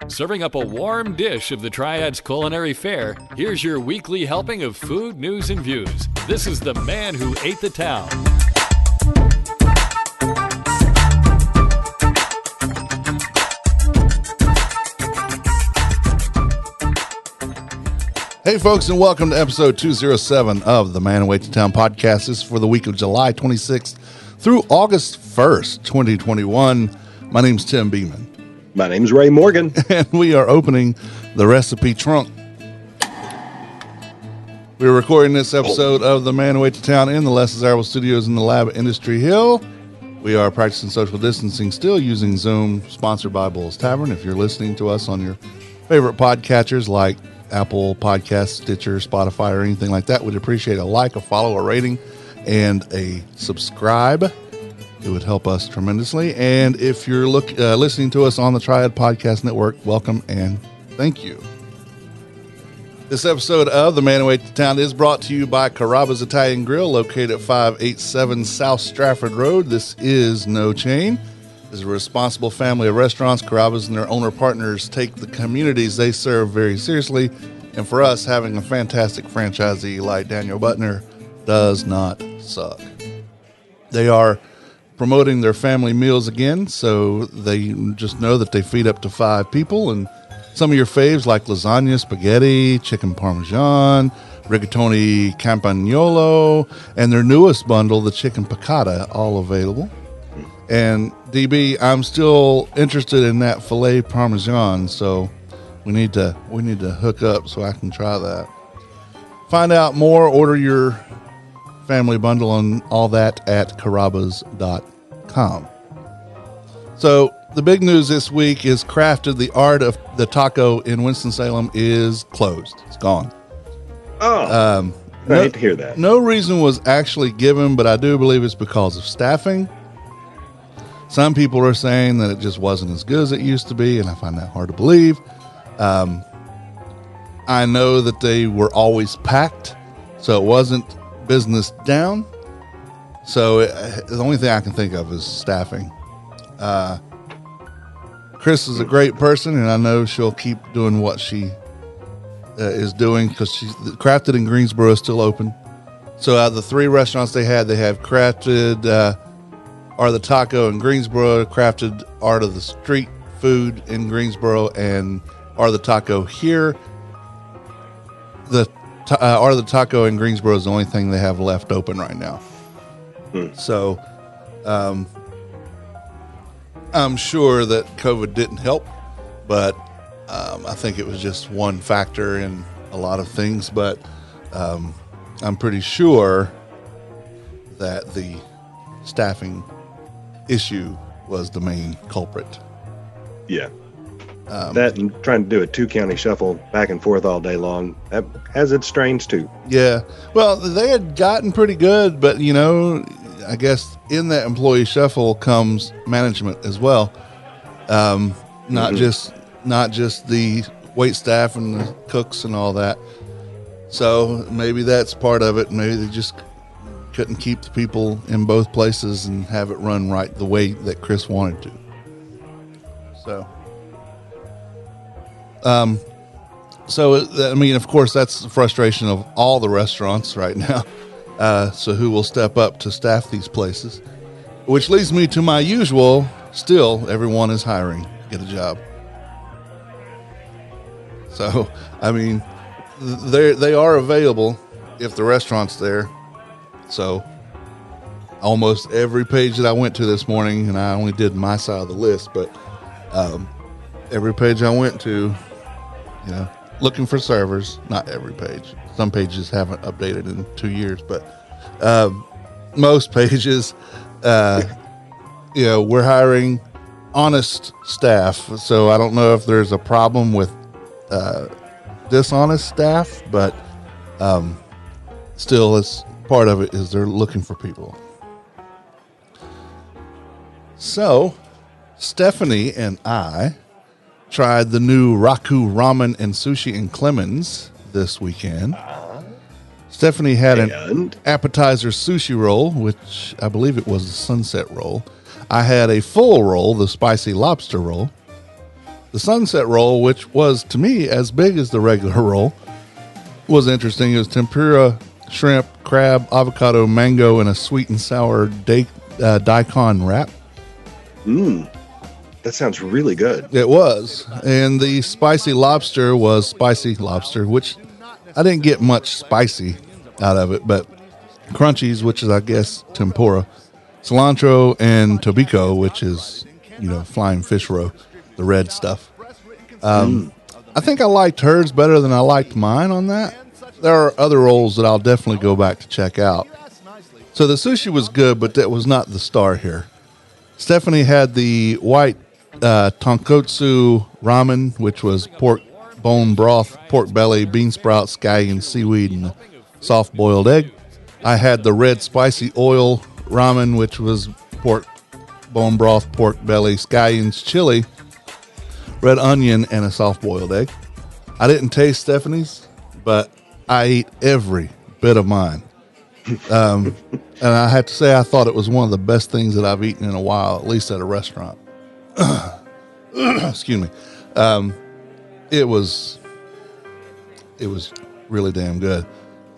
Serving up a warm dish of the Triad's culinary fare, here's your weekly helping of food, news, and views. This is the man who ate the town. Hey, folks, and welcome to episode 207 of the Man Who Ate the Town podcast. This is for the week of July 26th through August 1st, 2021. My name's Tim Beeman. My name's Ray Morgan. And we are opening the recipe trunk. We're recording this episode of the Man Who Ate the Town in the Less Desirable Studios in the lab at Industry Hill. We are practicing social distancing, still using Zoom, sponsored by Bull's Tavern. If you're listening to us on your favorite podcatchers like Apple Podcasts, Stitcher, Spotify, or anything like that, we'd appreciate a like, a follow, a rating, and a subscribe. It would help us tremendously. And if you're listening to us on the Triad Podcast Network, welcome and thank you. This episode of The Man Who Ate the Town is brought to you by Carrabba's Italian Grill, located at 587 South Stratford Road. This is no chain. As a responsible family of restaurants, Carrabba's and their owner partners take the communities they serve very seriously. And for us, having a fantastic franchisee like Daniel Butner does not suck. They are promoting their family meals again, so they just know that they feed up to 5 people. And some of your faves like lasagna, spaghetti, chicken parmesan, rigatoni campagnolo, and their newest bundle, the chicken piccata, all available. And DB, I'm still interested in that filet parmesan, so we need to hook up so I can try that. Find out more, order your family bundle and all that at carrabbas.com. So the big news this week is Crafted, the art of the taco in Winston-Salem, is closed. It's gone. I hate to hear that. No reason was actually given, but I do believe it's because of staffing. Some people are saying that it just wasn't as good as it used to be, and I find that hard to believe. I know that they were always packed, so it wasn't business down. So the only thing I can think of is staffing. Chris is a great person, and I know she'll keep doing what she is doing, because she's Crafted in Greensboro is still open. So out of the 3 restaurants they have Crafted Art of the Taco in Greensboro, Crafted Art of the Street Food in Greensboro, and Art of the Taco here. The Art of the Taco in Greensboro is the only thing they have left open right now. So I'm sure that COVID didn't help, but I think it was just one factor in a lot of things. But I'm pretty sure that the staffing issue was the main culprit. Yeah. That and trying to do a 2-county shuffle back and forth all day long, that has its strains too. Yeah. Well, they had gotten pretty good, but I guess in that employee shuffle comes management as well. Not just the wait staff and the cooks and all that. So maybe that's part of it. Maybe they just couldn't keep the people in both places and have it run right the way that Chris wanted to. So, I mean, of course, that's the frustration of all the restaurants right now. So who will step up to staff these places? Which leads me to my usual, still everyone is hiring. Get a job. So, I mean, they are available if the restaurant's there. So almost every page that I went to this morning, and I only did my side of the list, but every page I went to, looking for servers. Not every page. Some pages haven't updated in 2 years, but most pages, we're hiring honest staff. So I don't know if there's a problem with dishonest staff, but still, it's part of it is they're looking for people. So Stephanie and I tried the new Raku Ramen and Sushi in Clemens this weekend. Stephanie had an appetizer sushi roll, which I believe it was a sunset roll. I had a full roll, the spicy lobster roll. The sunset roll, which was to me as big as the regular roll, was interesting. It was tempura, shrimp, crab, avocado, mango, and a sweet and sour daikon wrap. That sounds really good. It was. And the spicy lobster was spicy lobster, which I didn't get much spicy out of it, but crunchies, which is, I guess, tempura, cilantro, and tobiko, which is, flying fish roe, the red stuff. I think I liked hers better than I liked mine on that. There are other rolls that I'll definitely go back to check out. So the sushi was good, but that was not the star here. Stephanie had the white tonkotsu ramen, which was pork bone broth, pork belly, bean sprouts, scallions, seaweed, and a soft boiled egg. I had the red spicy oil ramen, which was pork bone broth, pork belly, scallions, chili, red onion, and a soft boiled egg. I didn't taste Stephanie's, but I ate every bit of mine. And I have to say, I thought it was one of the best things that I've eaten in a while, at least at a restaurant. Excuse me. It was really damn good.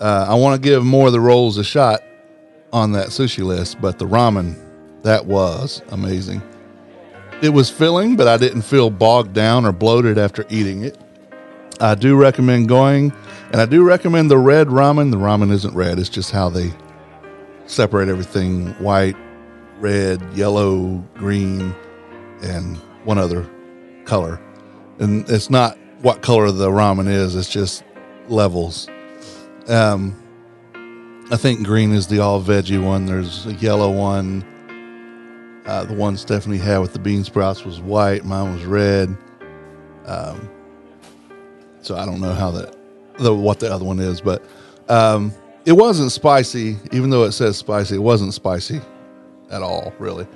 I want to give more of the rolls a shot on that sushi list, but the ramen, that was amazing. It was filling, but I didn't feel bogged down or bloated after eating it. I do recommend going, and I do recommend the red ramen. The ramen isn't red. It's just how they separate everything: white, red, yellow, green, and one other color. And it's not what color the ramen is. It's just levels. I think green is the all veggie one. There's a yellow one. The one Stephanie had with the bean sprouts was white. Mine was red. So I don't know how what the other one is, but it wasn't spicy. Even though it says spicy, it wasn't spicy at all, really.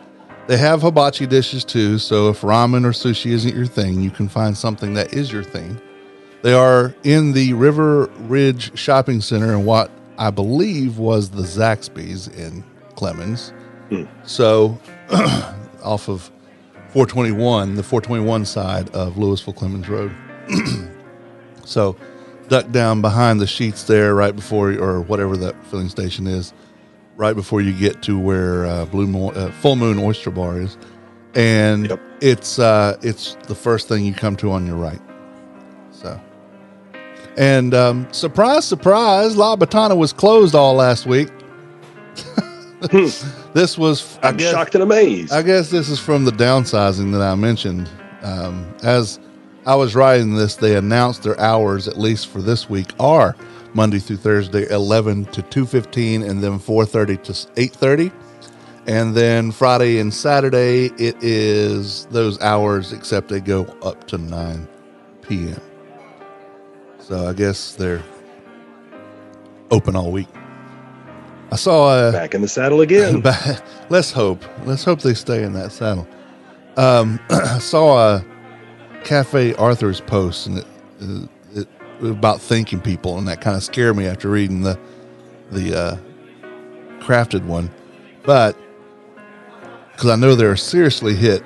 They have hibachi dishes too, so if ramen or sushi isn't your thing, you can find something that is your thing. They are in the River Ridge Shopping Center in what I believe was the Zaxby's in Clemens. So off of 421, the 421 side of Louisville Clemens Road. So duck down behind the sheets there right before, or whatever that filling station is, right before you get to where Full Moon Oyster Bar is. And yep. It's the first thing you come to on your right. So, and surprise, surprise, La Botana was closed all last week. This was, I'm shocked and amazed. I guess this is from the downsizing that I mentioned. As I was writing this, they announced their hours, at least for this week, are Monday through Thursday, 11 to 2:15, and then 4:30 to 8:30. And then Friday and Saturday, it is those hours, except they go up to 9 p.m. So I guess they're open all week. I saw back in the saddle again. Let's hope they stay in that saddle. I saw a Cafe Arthur's post, and it was about thanking people, and that kind of scared me after reading the crafted one. But because I know they're seriously hit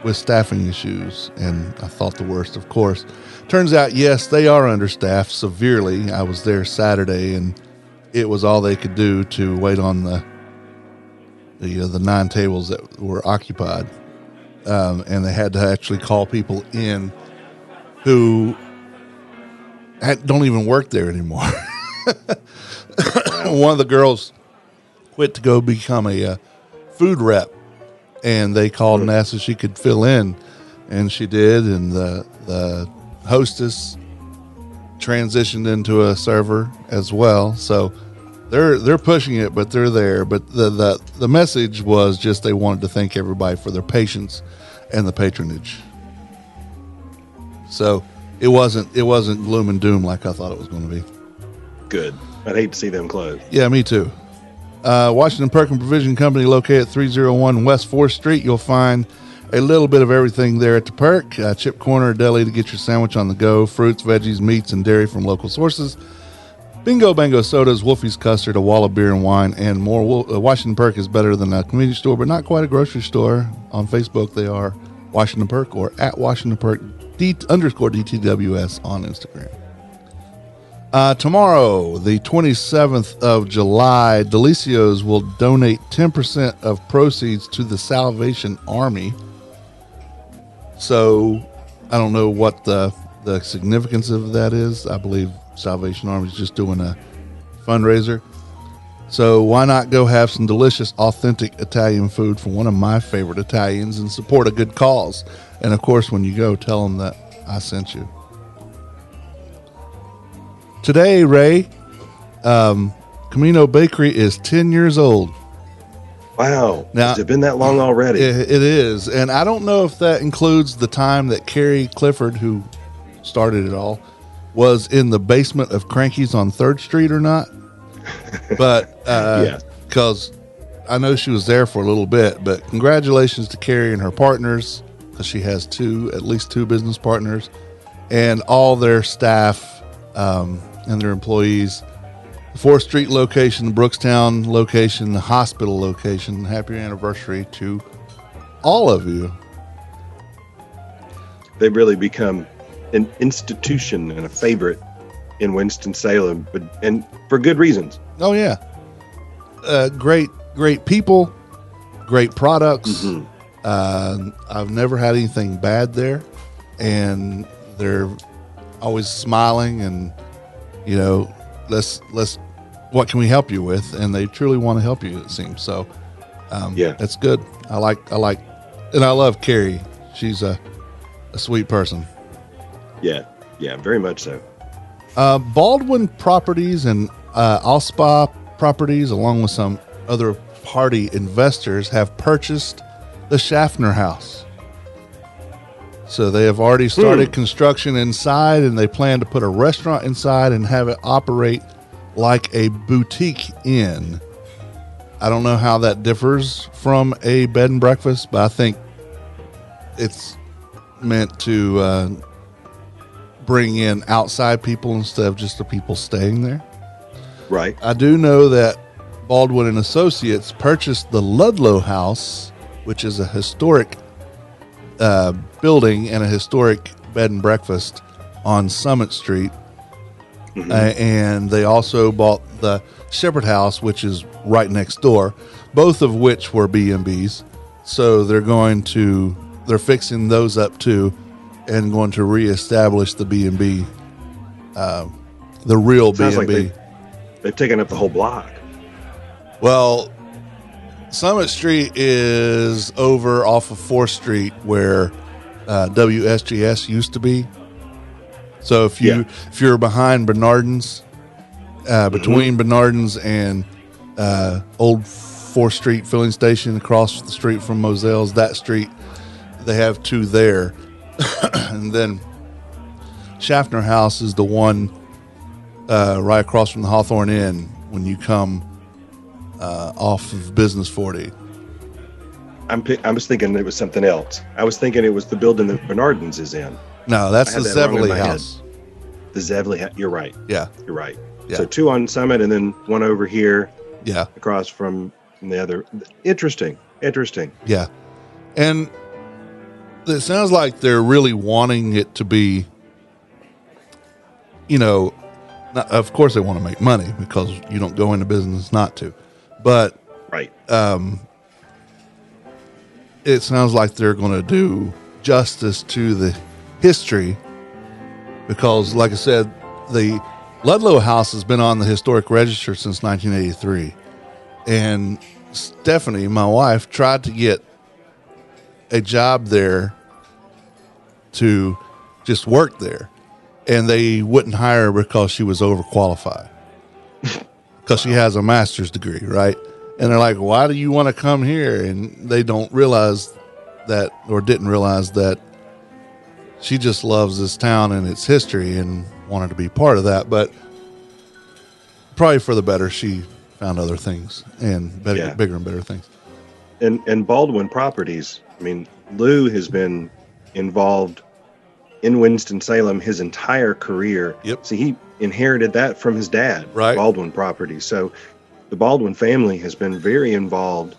with staffing issues, and I thought the worst, of course. Turns out, yes, they are understaffed severely. I was there Saturday, and it was all they could do to wait on the 9 tables that were occupied. And they had to actually call people in who don't even work there anymore. One of the girls quit to go become a food rep, and they called and asked if she could fill in, and she did. And the hostess transitioned into a server as well. So they're pushing it, but they're there. But the message was just they wanted to thank everybody for their patience and the patronage. So it wasn't gloom and doom like I thought it was going to be. Good. I'd hate to see them close. Yeah, me too. Washington Perkin Provision Company, located at 301 West 4th Street. You'll find a little bit of everything there at the Perk. Chip Corner Deli to get your sandwich on the go. Fruits, veggies, meats, and dairy from local sources. Bingo Bango Sodas, Wolfie's Custard, a wall of beer and wine, and more. Washington Perk is better than a convenience store, but not quite a grocery store. On Facebook, they are Washington Perk or at Washington Perk _DTWS on Instagram. Tomorrow, the 27th of July, Delicios will donate 10% of proceeds to the Salvation Army. So, I don't know what the significance of that is. I believe Salvation Army is just doing a fundraiser. So why not go have some delicious, authentic Italian food from one of my favorite Italians and support a good cause? And of course, when you go, tell them that I sent you. Today, Ray, Camino Bakery is 10 years old. Wow. Now, has it been that long already? It is. And I don't know if that includes the time that Carrie Clifford, who started it all, was in the basement of Cranky's on 3rd Street or not. But because I know she was there for a little bit. But congratulations to Carrie and her partners, because she has at least two business partners, and all their staff and their employees. The 4th Street location, the Brookstown location, the hospital location. Happy anniversary to all of you. They've really become an institution and a favorite in Winston-Salem, and for good reasons. Oh yeah, great people, great products. I've never had anything bad there, and they're always smiling and let's what can we help you with? And they truly want to help you, it seems. So that's good. I like and I love Carrie. She's a sweet person. Yeah, very much so. Baldwin Properties and Allspa Properties, along with some other party investors, have purchased the Schaffner House. So they have already started construction inside, and they plan to put a restaurant inside and have it operate like a boutique inn. I don't know how that differs from a bed and breakfast, but I think it's meant to bring in outside people instead of just the people staying there. Right. I do know that Baldwin and Associates purchased the Ludlow House, which is a historic building and a historic bed and breakfast on Summit Street. And they also bought the Shepherd House, which is right next door, both of which were B&Bs. So they're fixing those up too, and going to reestablish the B&B, the real B&B. Like they've taken up the whole block. Well, Summit Street is over off of 4th Street where WSGS used to be. So if you're behind Bernardin's, between Bernardin's and old 4th Street filling station across the street from Mosell's, that street, they have two there. And then Schaffner House is the one right across from the Hawthorne Inn when you come off of Business 40. I was thinking it was something else. I was thinking it was the building that Bernardin's is in. No, that's the Zevely House. The Zevely House. You're right. Yeah. You're right. Yeah. So two on Summit and then one over here. Yeah. Across from the other. Interesting. Yeah. And it sounds like they're really wanting it to be, of course they want to make money because you don't go into business not to. But right. It sounds like they're going to do justice to the history because, like I said, the Ludlow House has been on the historic register since 1983. And Stephanie, my wife, tried to get a job there to just work there, and they wouldn't hire her because she was overqualified because she has a master's degree, right? And they're like, why do you want to come here? And they don't realize that, or didn't realize that she just loves this town and its history and wanted to be part of that. But probably for the better, she found other things and bigger and better things. And Baldwin Properties, I mean, Lou has been involved in Winston-Salem his entire career. Yep. See, inherited that from his dad, right. Baldwin Properties. So the Baldwin family has been very involved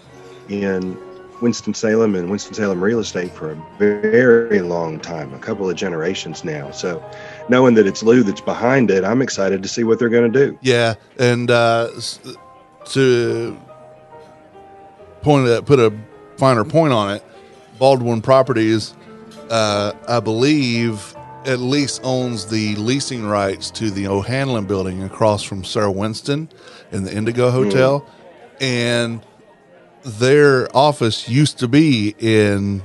in Winston-Salem and Winston-Salem real estate for a very long time, a couple of generations now. So knowing that it's Lou that's behind it, I'm excited to see what they're going to do. Yeah, and to put a finer point on it, Baldwin Properties, I believe, at least owns the leasing rights to the O'Hanlon building across from Sir Winston in the Indigo Hotel. And their office used to be in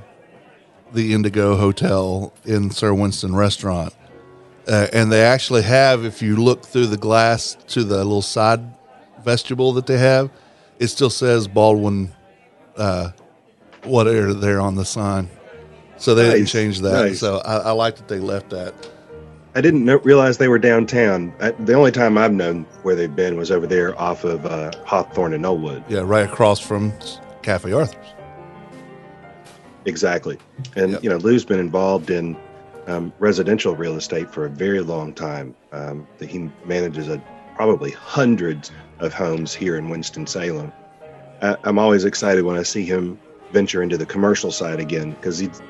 the Indigo Hotel in Sir Winston restaurant. And they actually have, if you look through the glass to the little side vestibule that they have, it still says Baldwin, whatever there on the sign. So they didn't change that. Nice. So I like that they left that. I didn't realize they were downtown. The only time I've known where they've been was over there off of Hawthorne and Knollwood. Yeah, right across from Cafe Arthur's. Exactly. And, Yep. you know, Lou's been involved in residential real estate for a very long time. He manages probably hundreds of homes here in Winston-Salem. I'm always excited when I see him venture into the commercial side again, because he's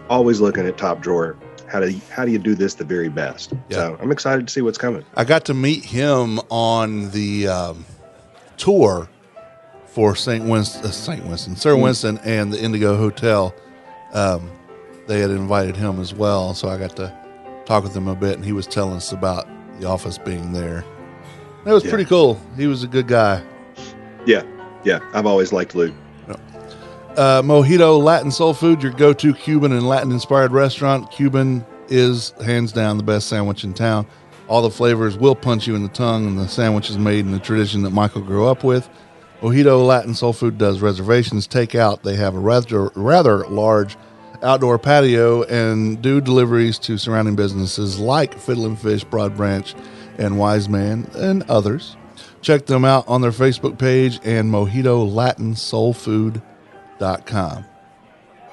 always looking at top drawer. How do you do this the very best? Yeah. So I'm excited to see what's coming. I got to meet him on the tour for Sir Winston and the Indigo Hotel. They had invited him as well, so I got to talk with him a bit, and he was telling us about the office being there. It was pretty cool. He was a good guy. Yeah. I've always liked Lou. Mojito Latin Soul Food, your go-to Cuban and Latin-inspired restaurant. Cuban is hands down the best sandwich in town. All the flavors will punch you in the tongue, and the sandwich is made in the tradition that Michael grew up with. Mojito Latin Soul Food does reservations, takeout. They have a rather large outdoor patio and do deliveries to surrounding businesses like Fiddlin' Fish, Broad Branch, and Wise Man, and others. Check them out on their Facebook page and MojitoLatinSoulFood.com.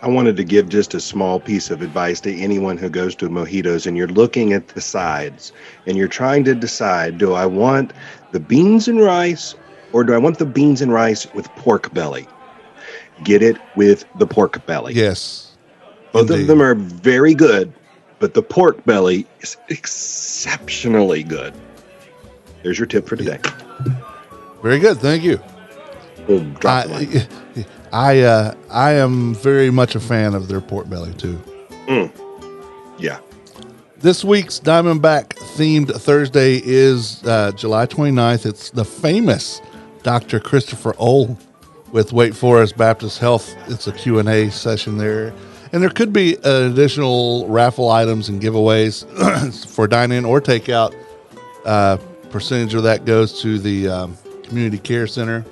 I wanted to give just a small piece of advice to anyone who goes to Mojitos and you're looking at the sides and you're trying to decide, do I want the beans and rice or do I want the beans and rice with pork belly? Get it with the pork belly. Yes. Both Indeed. of them are very good, but the pork belly is exceptionally good. There's your tip for today. Very good. Thank you. Boom, drop the mic. I am very much a fan of their pork belly too. Yeah. This week's Diamondback themed Thursday is July 29th. It's the famous Dr. Christopher Ohl with Wake Forest Baptist Health. It's a Q&A session there. And there could be additional raffle items and giveaways for dine-in or takeout. Percentage of that goes to the Community Care Center.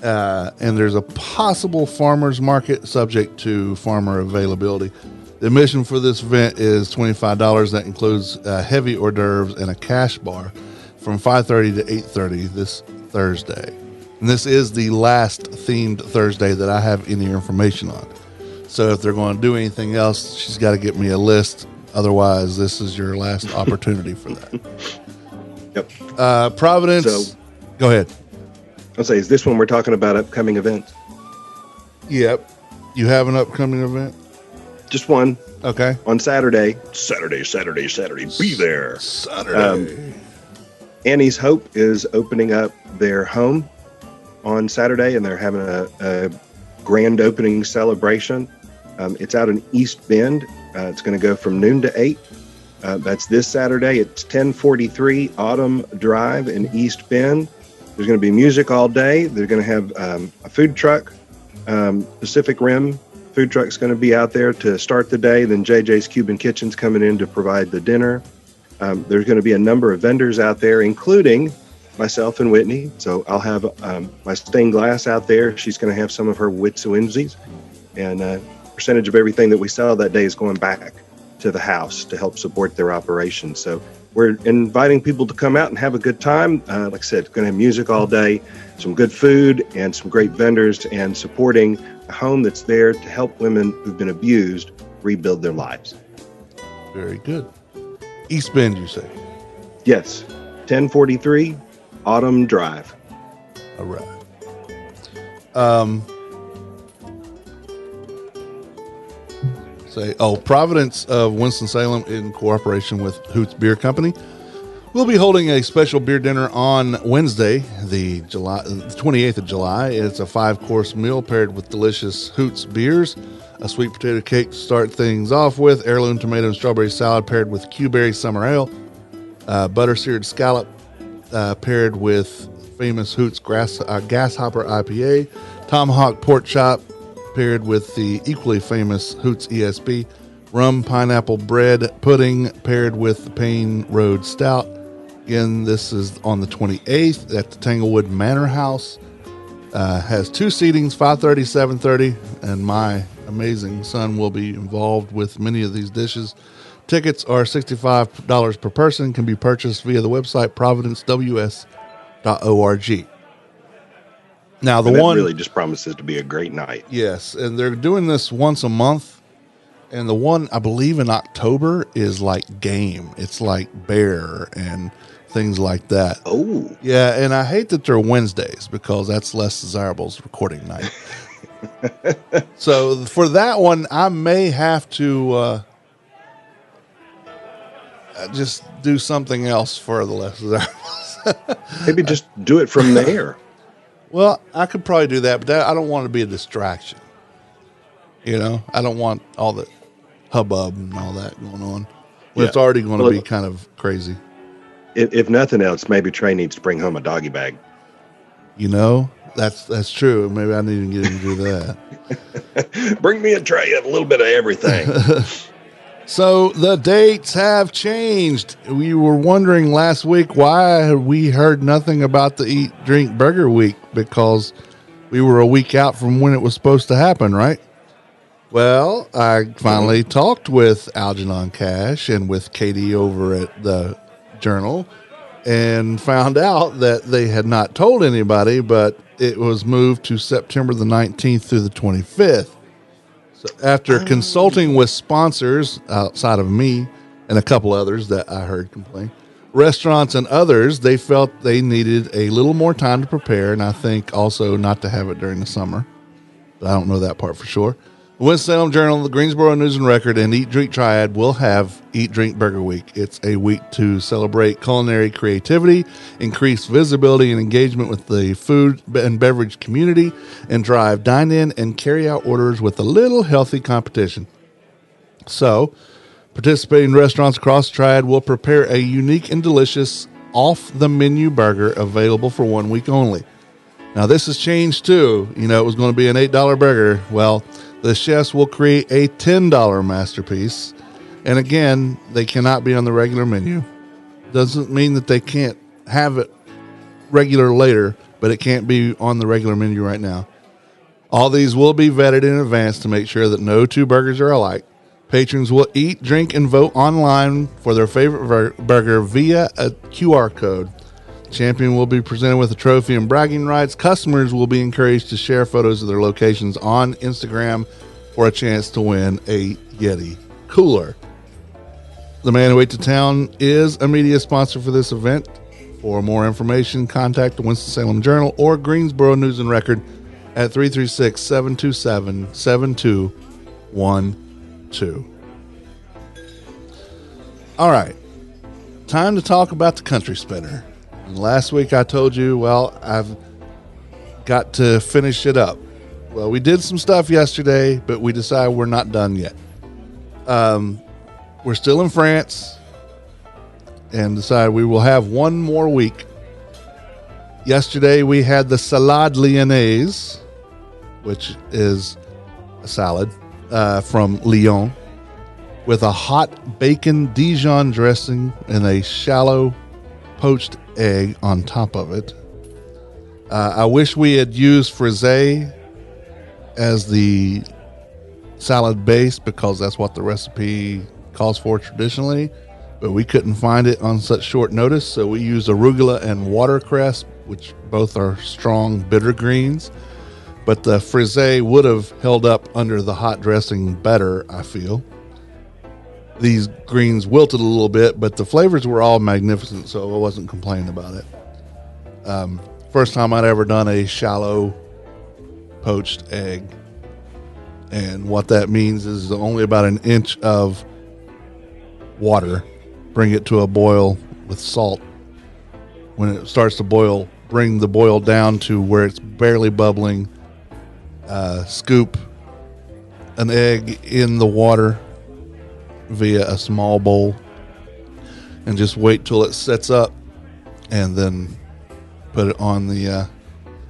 And there's a possible farmer's market subject to farmer availability. The admission for this event is $25. That includes heavy hors d'oeuvres and a cash bar from 5:30 to 8:30 this Thursday. And this is the last themed Thursday that I have any information on. So if they're going to do anything else, she's got to get me a list. Otherwise, this is your last opportunity for that. Yep. Providence. So- Go ahead. I'll say, is this when we're talking about upcoming events? Yep. You have an upcoming event? Just one Okay. on Saturday. Saturday. Be there. Saturday. Annie's Hope is opening up their home on Saturday, and they're having a grand opening celebration. It's out in East Bend. It's going to go from noon to 8. That's this Saturday. It's 1043 Autumn Drive in East Bend. There's going to be music all day. They're going to have a food truck. Pacific Rim food truck's going to be out there to start the day. Then JJ's Cuban Kitchen's coming in to provide the dinner. There's going to be a number of vendors out there, including myself and Whitney. So I'll have my stained glass out there. She's going to have some of her Witsuinzis. And a percentage of everything that we sell that day is going back to the house to help support their operation. So we're inviting people to come out and have a good time. Like I said, going to have music all day, some good food, and some great vendors, and supporting a home that's there to help women who've been abused rebuild their lives. Very good. East Bend, you say? Yes, 1043 Autumn Drive. All right. Providence of Winston-Salem, in cooperation with Hoots Beer Company, we'll be holding a special beer dinner on Wednesday, the 28th of July. It's a 5-course meal paired with delicious Hoots beers, a sweet potato cake to start things off with, heirloom tomato and strawberry salad paired with Q-berry summer ale, butter seared scallop paired with famous Hoots gas hopper IPA, tomahawk pork chop paired with the equally famous Hoots ESB, rum pineapple bread pudding paired with the Payne Road Stout. Again, this is on the 28th at the Tanglewood Manor House. Has 2 seatings, 5:30, 7:30, and my amazing son will be involved with many of these dishes. Tickets are $65 per person, can be purchased via the website providencews.org. Now, the one really just promises to be a great night. Yes, and they're doing this once a month. And the one, I believe, in October is like game. It's like bear and things like that. Oh. Yeah, and I hate that they're Wednesdays because that's less desirable as recording night. So for that one, I may have to just do something else for the less desirables. Maybe just do it from there. Well, I could probably do that, but I don't want to be a distraction. You know, I don't want all the hubbub and all that going on. It's already going to be kind of crazy. If nothing else, maybe Trey needs to bring home a doggy bag. You know, that's true. Maybe I need to get him to do that. Bring me a tray of a little bit of everything. So the dates have changed. We were wondering last week why we heard nothing about the Eat, Drink, Burger Week, because we were a week out from when it was supposed to happen, right? Well, I finally talked with Algernon Cash and with Katie over at the Journal and found out that they had not told anybody, but it was moved to September the 19th through the 25th. So after consulting with sponsors outside of me and a couple others that I heard complain, restaurants and others, they felt they needed a little more time to prepare, and I think also not to have it during the summer. But I don't know that part for sure. The Winston-Salem Journal, the Greensboro News and Record, and Eat Drink Triad will have Eat Drink Burger Week. It's a week to celebrate culinary creativity, increase visibility and engagement with the food and beverage community, and drive dine-in and carry-out orders with a little healthy competition. So, participating restaurants across the Triad will prepare a unique and delicious off-the-menu burger available for 1 week only. Now, this has changed too. You know, it was going to be an $8 burger. Well, the chefs will create a $10 masterpiece. And again, they cannot be on the regular menu. Doesn't mean that they can't have it regular later, but it can't be on the regular menu right now. All these will be vetted in advance to make sure that no 2 burgers are alike. Patrons will eat, drink, and vote online for their favorite burger via a QR code. Champion will be presented with a trophy and bragging rights. Customers will be encouraged to share photos of their locations on Instagram for a chance to win a Yeti cooler. The Man Who Ate the Town is a media sponsor for this event. For more information, contact the Winston-Salem Journal or Greensboro News and Record at 336-727-7212. All right, time to talk about the Country Spinner. And last week I told you, well, I've got to finish it up. Well, we did some stuff yesterday, but we decided we're not done yet. We're still in France and decided we will have one more week. Yesterday we had the Salade Lyonnaise, which is a salad from Lyon with a hot bacon Dijon dressing and a shallow poached egg on top of it. I wish we had used frisée as the salad base because that's what the recipe calls for traditionally, but we couldn't find it on such short notice, so we used arugula and watercress, which both are strong bitter greens, but the frisée would have held up under the hot dressing better, I feel. these greens wilted a little bit, but the flavors were all magnificent, so I wasn't complaining about it. First time I'd ever done a shallow poached egg. And what that means is only about an inch of water. Bring it to a boil with salt. When it starts to boil, bring the boil down to where it's barely bubbling. Scoop an egg in the water via a small bowl and just wait till it sets up, and then put it on the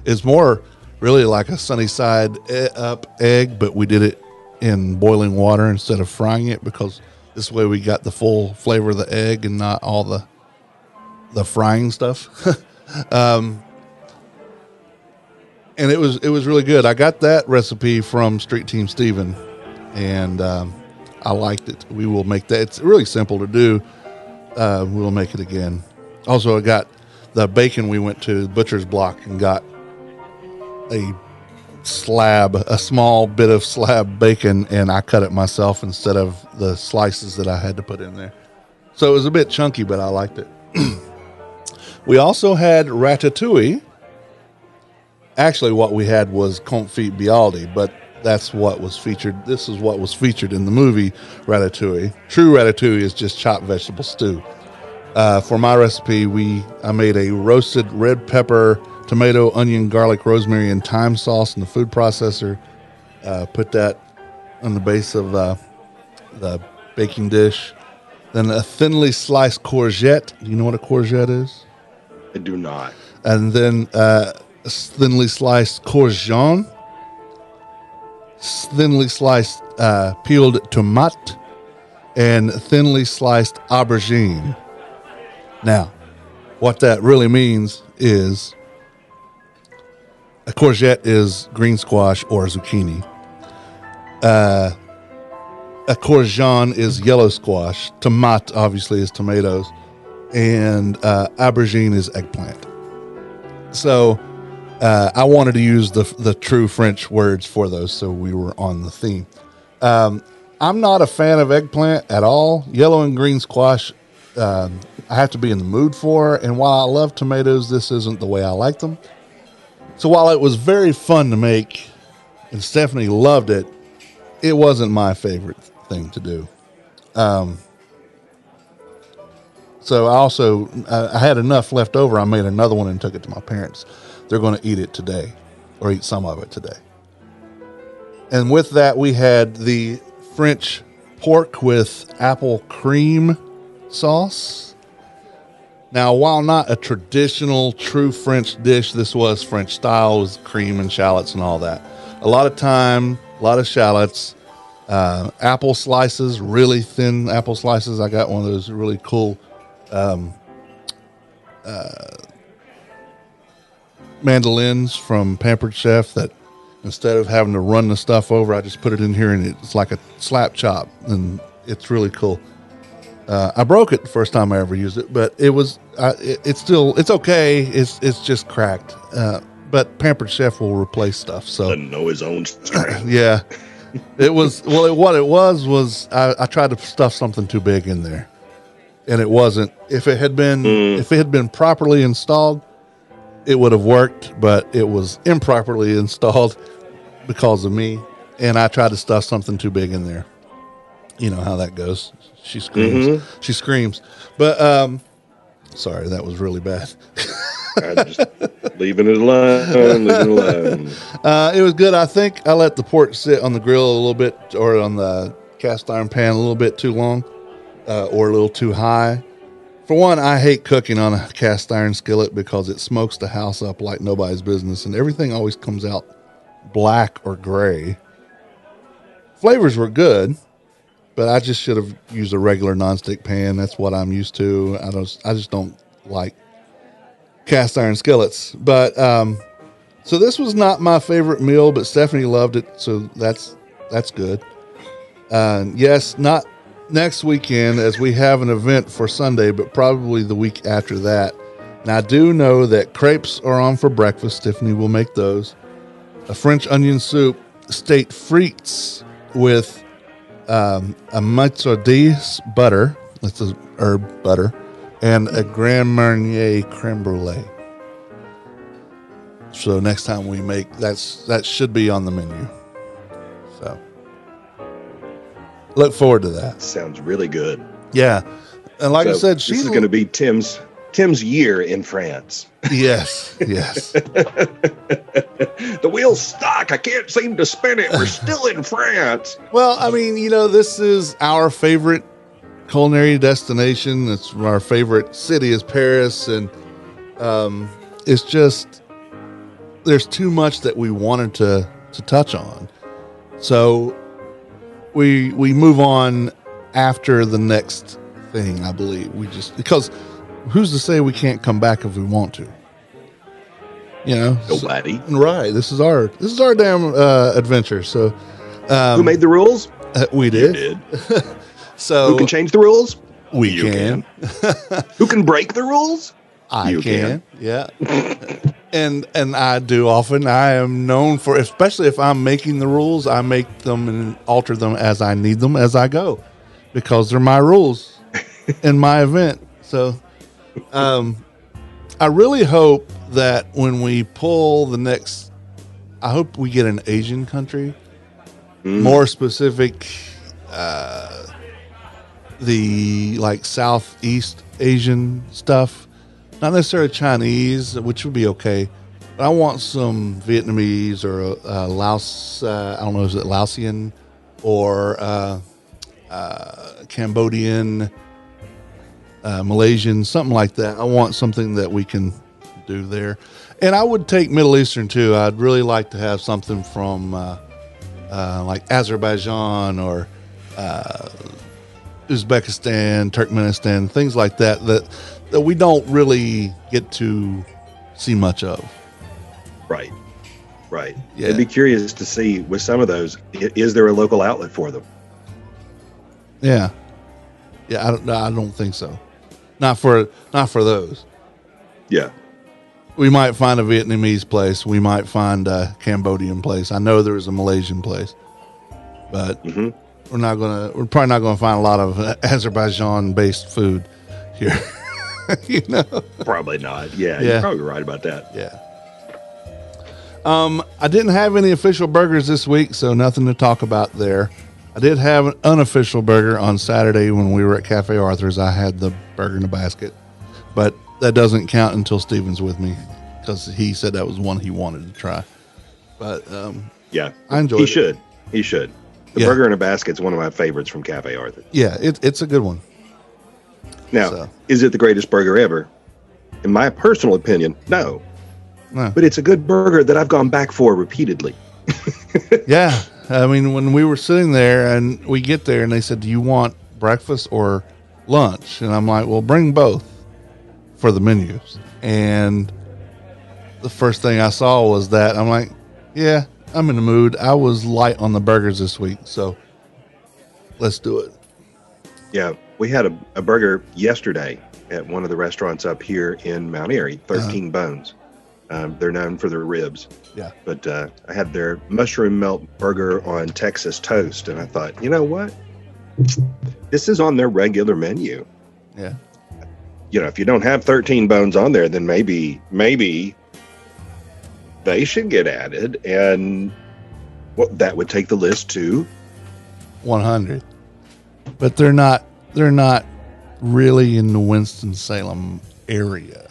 it's more really like a sunny side up egg, but we did it in boiling water instead of frying it, because this way we got the full flavor of the egg and not all the frying stuff. And it was really good. I got that recipe from Street Team Steven, and I liked it. We will make that. It's really simple to do. We'll make it again. Also, I got the bacon. We went to Butcher's Block and got a small bit of slab bacon, and I cut it myself instead of the slices that I had to put in there. So it was a bit chunky, but I liked it. We also had ratatouille. Actually, what we had was confit bialdi, but that's what was featured. This is what was featured in the movie Ratatouille. True ratatouille is just chopped vegetable stew. For my recipe, I made a roasted red pepper, tomato, onion, garlic, rosemary, and thyme sauce in the food processor. Put that on the base of the baking dish. Then a thinly sliced courgette. Do you know what a courgette is? I do not. And then thinly sliced courgette, thinly sliced peeled tomate, and thinly sliced aubergine. Now, what that really means is a courgette is green squash or zucchini. A courgette is yellow squash. Tomate, obviously, is tomatoes. And aubergine is eggplant. So I wanted to use the true French words for those, so we were on the theme. I'm not a fan of eggplant at all. Yellow and green squash, I have to be in the mood for. And while I love tomatoes, this isn't the way I like them. So while it was very fun to make, and Stephanie loved it, it wasn't my favorite thing to do. So I had enough left over. I made another one and took it to my parents. They're going to eat it today, or eat some of it today. And with that, we had the French pork with apple cream sauce. Now, while not a traditional true French dish, this was French style with cream and shallots and all that. A lot of thyme, a lot of shallots, apple slices, really thin apple slices. I got one of those really cool mandolins from Pampered Chef that instead of having to run the stuff over, I just put it in here and it's like a slap chop, and it's really cool. I broke it the first time I ever used it, but it's okay. It's just cracked. But Pampered Chef will replace stuff. So doesn't know his own strength. Yeah, it was. Well, what it was I tried to stuff something too big in there, and it wasn't. If it had been properly installed, it would have worked. But it was improperly installed because of me, and I tried to stuff something too big in there. You know how that goes. She screams. Mm-hmm. She screams. But sorry, that was really bad. I'm just leaving it alone. It was good. I think I let the pork sit on the grill a little bit, or on the cast iron pan a little bit too long, or a little too high. For one, I hate cooking on a cast iron skillet because it smokes the house up like nobody's business, and everything always comes out black or gray. Flavors were good, but I just should have used a regular nonstick pan. That's what I'm used to. I just don't like cast iron skillets. But so this was not my favorite meal, but Stephanie loved it, so that's good. Yes, not next weekend, as we have an event for Sunday, but probably the week after that. And I do know that crepes are on for breakfast. Tiffany will make those. A French onion soup, steak frites with a matzo dis butter. That's a herb butter, and a Grand Marnier creme brulee. So next time we make that should be on the menu. So look forward to that. Sounds really good. Yeah, and like I said, this is going to be Tim's year in France. Yes. The wheel's stuck. I can't seem to spin it. We're still in France. Well, I mean, this is our favorite culinary destination. It's our favorite city is Paris, and it's just there's too much that we wanted to touch on. So we move on after the next thing, I believe. Because who's to say we can't come back if we want to? Nobody. Right. This is our damn adventure. So who made the rules? We did. You did. So who can change the rules? You can. Who can break the rules? You can. Yeah. And I do often. I am known for, especially if I'm making the rules, I make them and alter them as I need them as I go, because they're my rules in my event. So I really hope that when we pull the next, I hope we get an Asian country, more specific, the like Southeast Asian stuff, not necessarily Chinese, which would be okay. But I want some Vietnamese or Laos. I don't know, is it Laotian or Cambodian, Malaysian, something like that. I want something that we can do there. And I would take Middle Eastern too. I'd really like to have something from like Azerbaijan or Uzbekistan, Turkmenistan, things like that we don't really get to see much of. Right. Yeah. I'd be curious to see with some of those, is there a local outlet for them? Yeah. I don't think so. Not for those. Yeah. We might find a Vietnamese place. We might find a Cambodian place. I know there's a Malaysian place, but we're probably not gonna find a lot of Azerbaijan-based food here. Probably not. Yeah, you're probably right about that. Yeah. I didn't have any official burgers this week, so nothing to talk about there. I did have an unofficial burger on Saturday when we were at Cafe Arthur's. I had the burger in a basket, but that doesn't count until Steven's with me, because he said that was one he wanted to try. But yeah, I enjoyed it. He should. The burger in a basket's one of my favorites from Cafe Arthur. Yeah, it's a good one. Now, is it the greatest burger ever? In my personal opinion, no. But it's a good burger that I've gone back for repeatedly. Yeah. I mean, when we were sitting there and we get there and they said, do you want breakfast or lunch? And I'm like, well, bring both for the menus. And the first thing I saw was that. I'm like, yeah, I'm in the mood. I was light on the burgers this week, so let's do it. Yeah, we had a burger yesterday at one of the restaurants up here in Mount Airy, 13 Bones. They're known for their ribs. Yeah. But I had their mushroom melt burger on Texas toast, and I thought, you know what? This is on their regular menu. Yeah. If you don't have 13 bones on there, then maybe they should get added, and that would take the list to 100. But they're not really in the Winston-Salem area.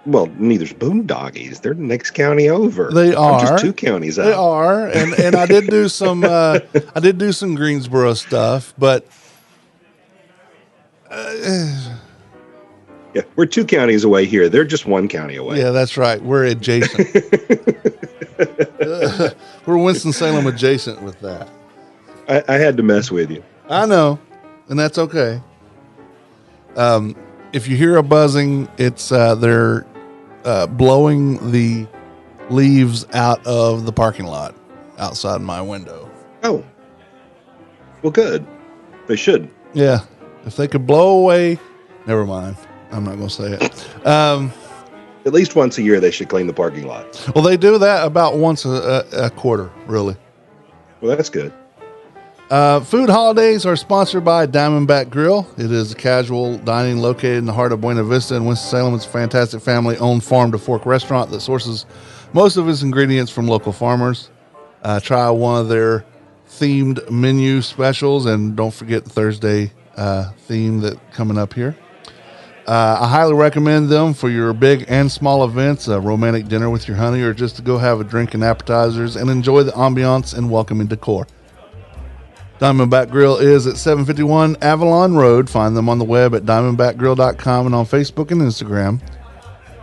Well, neither's Boondoggies. They're the next county over. They are. I'm just 2 counties out. They are, and I did do some Greensboro stuff, but yeah, we're 2 counties away here. They're just 1 county away. Yeah, that's right. We're adjacent. We're Winston-Salem adjacent with that. I had to mess with you. I know, and that's okay. If you hear a buzzing, it's they're blowing the leaves out of the parking lot outside my window. Oh, well, good. They should. Yeah, if they could blow away, never mind. I'm not going to say it. At least once a year, they should clean the parking lot. Well, they do that about once a quarter, really. Well, that's good. Food holidays are sponsored by Diamondback Grill. It is a casual dining located in the heart of Buena Vista in Winston-Salem. It's a fantastic family-owned farm-to-fork restaurant that sources most of its ingredients from local farmers. Try one of their themed menu specials, and don't forget the Thursday theme that coming up here. I highly recommend them for your big and small events, a romantic dinner with your honey, or just to go have a drink and appetizers and enjoy the ambiance and welcoming decor. Diamondback Grill is at 751 Avalon Road. Find them on the web at diamondbackgrill.com and on Facebook and Instagram.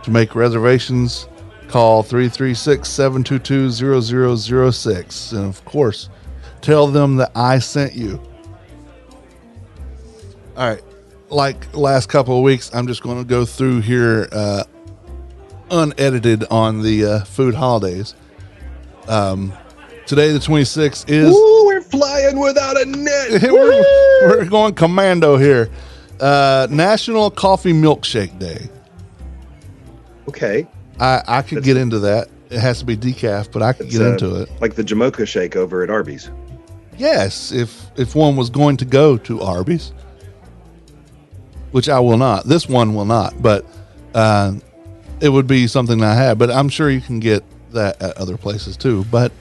To make reservations, call 336-722-0006. And of course, tell them that I sent you. All right. Like last couple of weeks, I'm just going to go through here unedited on the food holidays. Today, the 26th is... Ooh, we're flying without a net. we're going commando here. National Coffee Milkshake Day. Okay. I could get into that. It has to be decaf, but I could get into it. Like the Jamocha shake over at Arby's. Yes, if one was going to go to Arby's, which I will not. This one will not, but it would be something I have. But I'm sure you can get that at other places too. But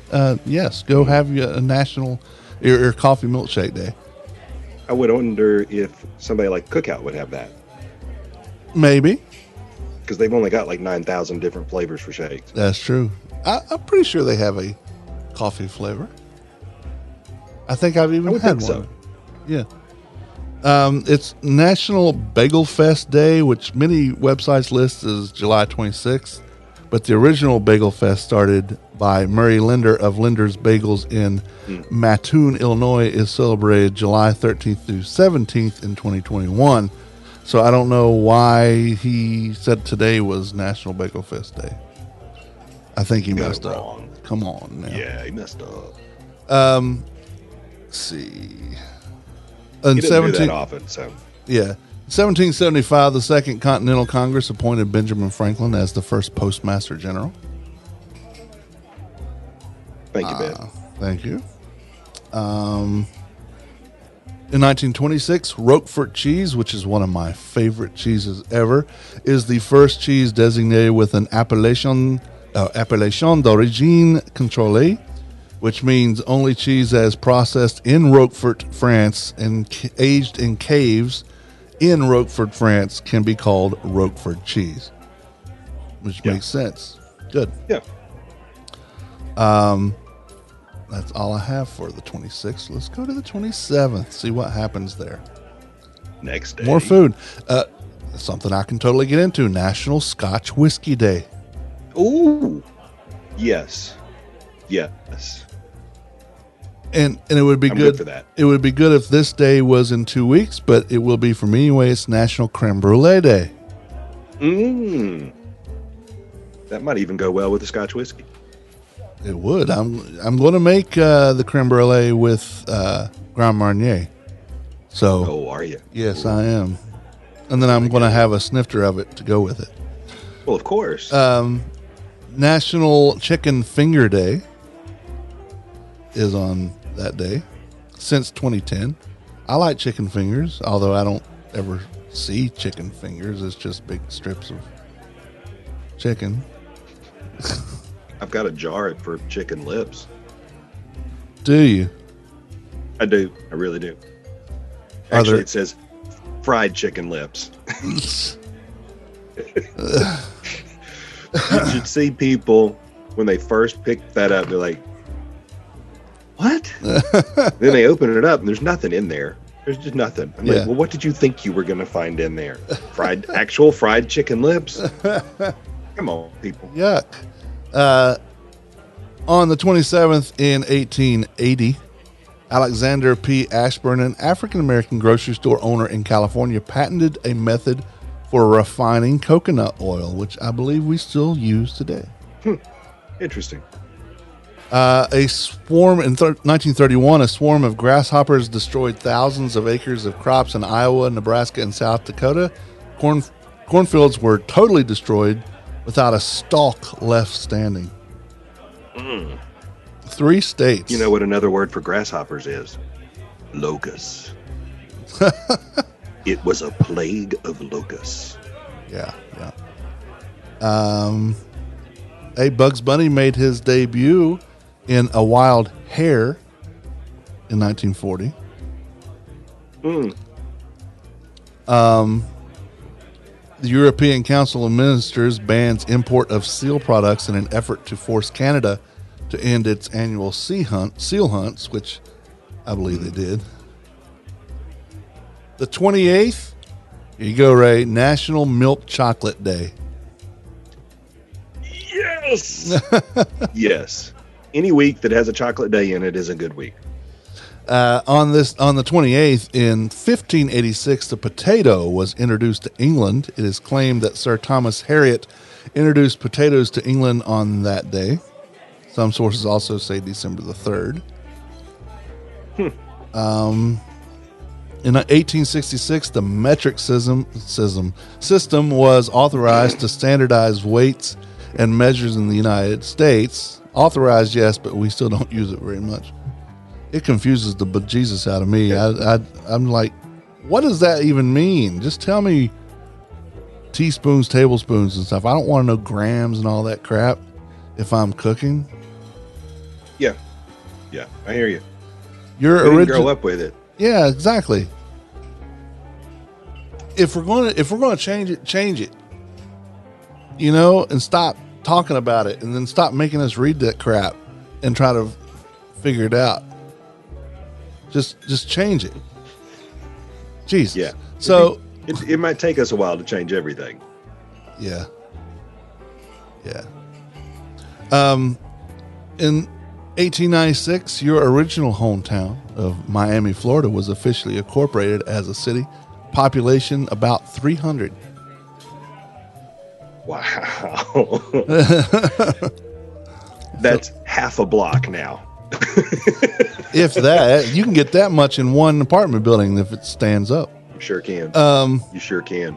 yes, go have a national your coffee milkshake day. I would wonder if somebody like Cookout would have that, Maybe. because they've only got like 9,000 different flavors for shakes. That's true. I'm pretty sure they have a coffee flavor. I think I've even had one. So. Yeah. It's National Bagel Fest Day, which many websites list as July 26th, but the original Bagel Fest started by Murray Linder of Linder's Bagels in Mattoon, Illinois, is celebrated July 13th through 17th in 2021. So I don't know why he said today was National Bagel Fest Day. I think he messed up. Wrong. Come on now. Yeah, he messed up. Let's see. In He doesn't do that often, so. Yeah. 1775, the Second Continental Congress appointed Benjamin Franklin as the first Postmaster General. Thank you, Ben. Thank you. In 1926, Roquefort cheese, which is one of my favorite cheeses ever, is the first cheese designated with an appellation d'origine contrôlée, which means only cheese that is processed in Roquefort, France, and aged in caves in Roquefort, France, can be called Roquefort cheese, which makes sense. Good. Yeah. That's all I have for the 26th. Let's go to the 27th, see what happens there. Next day. More food. Something I can totally get into. National Scotch Whiskey Day. Ooh. Yes. Yes. And it would be I'm good for that. It would be good if this day was in 2 weeks, but it will be for me anyway. It's National Creme Brulee Day. That might even go well with the Scotch whiskey. It would. I'm going to make the creme brulee with Grand Marnier. So, Oh, are you? yes, I am. And then I'm going to have a snifter of it to go with it. Well, of course. National Chicken Finger Day is on that day since 2010. I like chicken fingers, although I don't ever see chicken fingers. It's just big strips of chicken. I've got a jar for chicken lips. Do you? I do. I really do. Are Actually, there- it says fried chicken lips. You should see people when they first pick that up. They're like, what? Then they open it up and there's nothing in there. There's just nothing. I'm Yeah. like, well, what did you think you were going to find in there? Actual fried chicken lips? Come on, people. Yuck. On the 27th in 1880, Alexander P. Ashburn, an African-American grocery store owner in California, patented a method for refining coconut oil, which I believe we still use today. Interesting. A swarm in 1931, a swarm of grasshoppers destroyed thousands of acres of crops in Iowa, Nebraska, and South Dakota. Cornfields were totally destroyed without a stalk left standing. 3 states. You know what another word for grasshoppers is? Locusts. It was a plague of locusts. Yeah. Bugs Bunny made his debut in A Wild Hare in 1940. The European Council of Ministers bans import of seal products in an effort to force Canada to end its annual seal hunts, which I believe they did. The 28th, here you go, Ray, National Milk Chocolate Day. Yes! Yes. Any week that has a chocolate day in it is a good week. On the 28th, in 1586, the potato was introduced to England. It is claimed that Sir Thomas Harriot introduced potatoes to England on that day. Some sources also say December the 3rd. In 1866, the metric system was authorized to standardize weights and measures in the United States. Authorized, yes, but we still don't use it very much. It confuses the bejesus out of me. I'm like, what does that even mean? Just tell me teaspoons, tablespoons, and stuff. I don't want to know grams and all that crap if I'm cooking. Yeah, I hear you. Your We didn't original grow up with it. Yeah, exactly. If we're going to change it. You know, and stop talking about it, and then stop making us read that crap and try to figure it out. Just change it. Jesus. Yeah. So it might take us a while to change everything. Yeah. In 1896, your original hometown of Miami, Florida, was officially incorporated as a city. Population about 300. Wow. That's half a block now. If that, you can get that much in one apartment building if it stands up. You sure can. You sure can.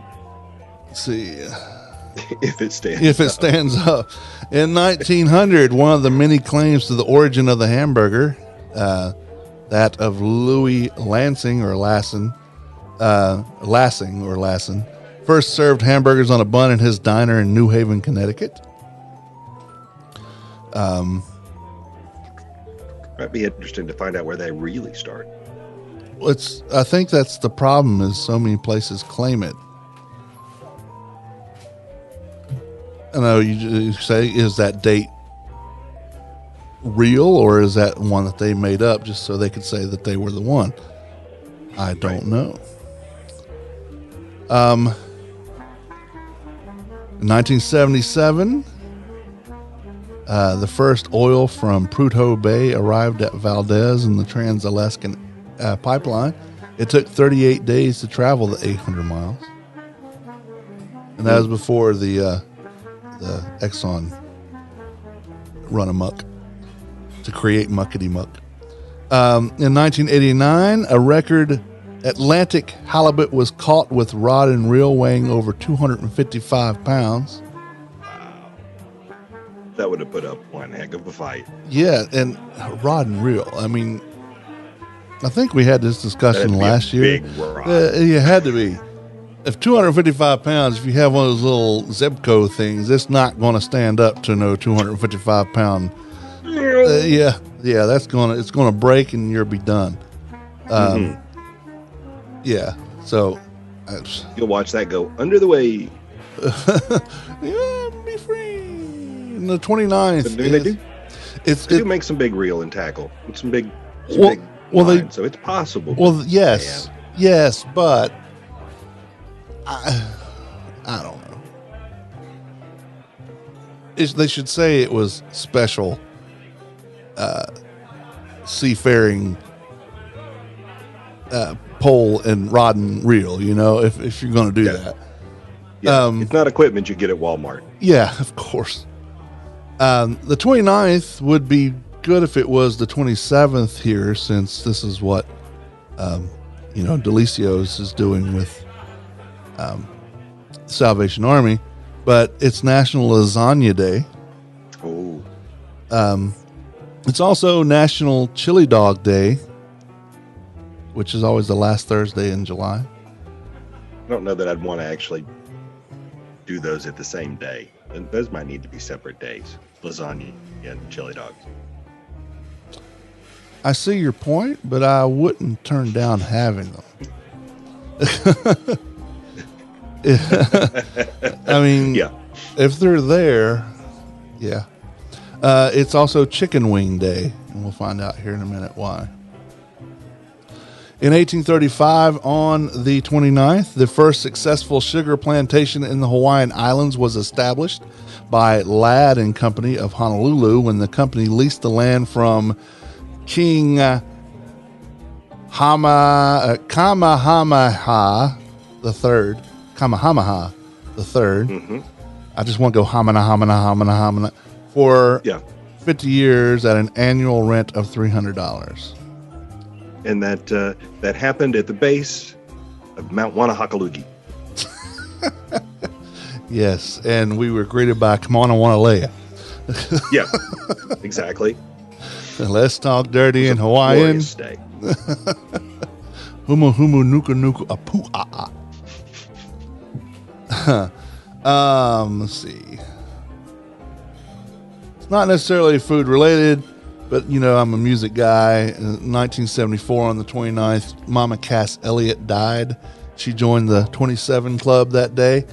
Let's see. If it stands up. In 1900, one of the many claims to the origin of the hamburger, that of Louis Lansing, first served hamburgers on a bun in his diner in New Haven, Connecticut. Might be interesting to find out where they really start. I think that's the problem, is so many places claim it. I know you say, is that date real, or is that one that they made up just so they could say that they were the one? I don't know. In 1977, the first oil from Prudhoe Bay arrived at Valdez in the Trans-Alaskan pipeline. It took 38 days to travel the 800 miles. And that was before the Exxon run amok to create muckety muck. In 1989, a record Atlantic halibut was caught with rod and reel weighing over 255 pounds. Wow. That would have put up one heck of a fight. Yeah, and rod and reel. I mean, I think we had this discussion last year. Big rod. It had to be. If 255 pounds, if you have one of those little Zebco things, it's not going to stand up to no 255 pound. Yeah, it's going to break and you'll be done. Yeah, so you'll watch that go under the way. Yeah, be free. And the 29th. They do make some big reel and tackle. Some big lines, so it's possible. Well, yes, but I don't know. They should say it was special seafaring pole and rod and reel, you know, if you're going to do that. Yeah, it's not equipment you get at Walmart. Yeah, of course. The 29th would be good if it was the 27th here, since this is what, Delicios is doing with Salvation Army, but it's National Lasagna Day. Oh. It's also National Chili Dog Day. which is always the last Thursday in July. I don't know that I'd want to actually do those at the same day. And those might need to be separate days. Lasagna and chili dogs. I see your point, but I wouldn't turn down having them. I mean, Yeah. if they're there, yeah. It's also Chicken Wing Day, and we'll find out here in a minute why. In 1835, on the 29th, the first successful sugar plantation in the Hawaiian Islands was established by Ladd and Company of Honolulu when the company leased the land from King Kamehameha III. Kamehameha III. Mm-hmm. I just want to go hamana for 50 years at an annual rent of $300. And that happened at the base of Mount Wanahakalugi. Yes, and we were greeted by Kamana Wanalea. Yeah, exactly. Let's talk dirty in Hawaiian. Glorious day. Humu humu nuku nuku apu let's see. It's not necessarily food related, but you know, I'm a music guy. In 1974, on the 29th, Mama Cass Elliott died. She joined the 27 Club that day.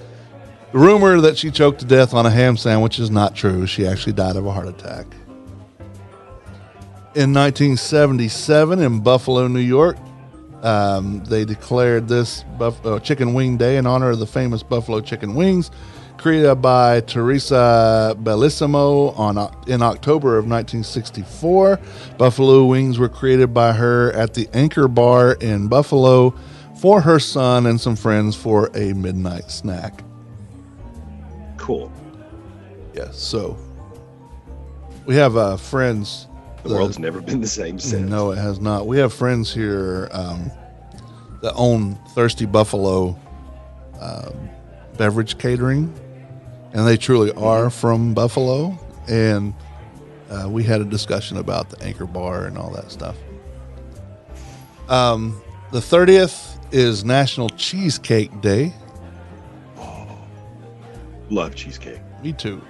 The rumor that she choked to death on a ham sandwich is not true. She actually died of a heart attack. In 1977, in Buffalo, New York, they declared this Chicken Wing Day in honor of the famous Buffalo chicken wings, created by Teresa Bellissimo in October of 1964. Buffalo wings were created by her at the Anchor Bar in Buffalo for her son and some friends for a midnight snack. Cool. Yes, so we have friends. The world's never been the same since. No, it has not. We have friends here that own Thirsty Buffalo beverage catering, and they truly are from Buffalo. And we had a discussion about the Anchor Bar and all that stuff. The 30th is National Cheesecake Day. Love cheesecake. Me too.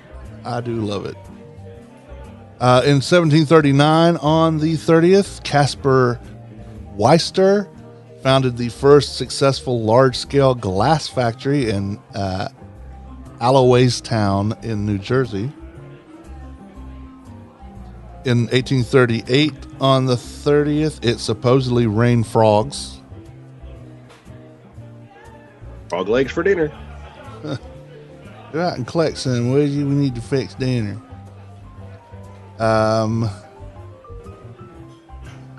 I do love it. In 1739, on the 30th, Caspar Weister founded the first successful large-scale glass factory in Allowaystown in New Jersey. In 1838, on the 30th, it supposedly rained frogs. Frog legs for dinner. Go out and collect some. What do we need to fix dinner?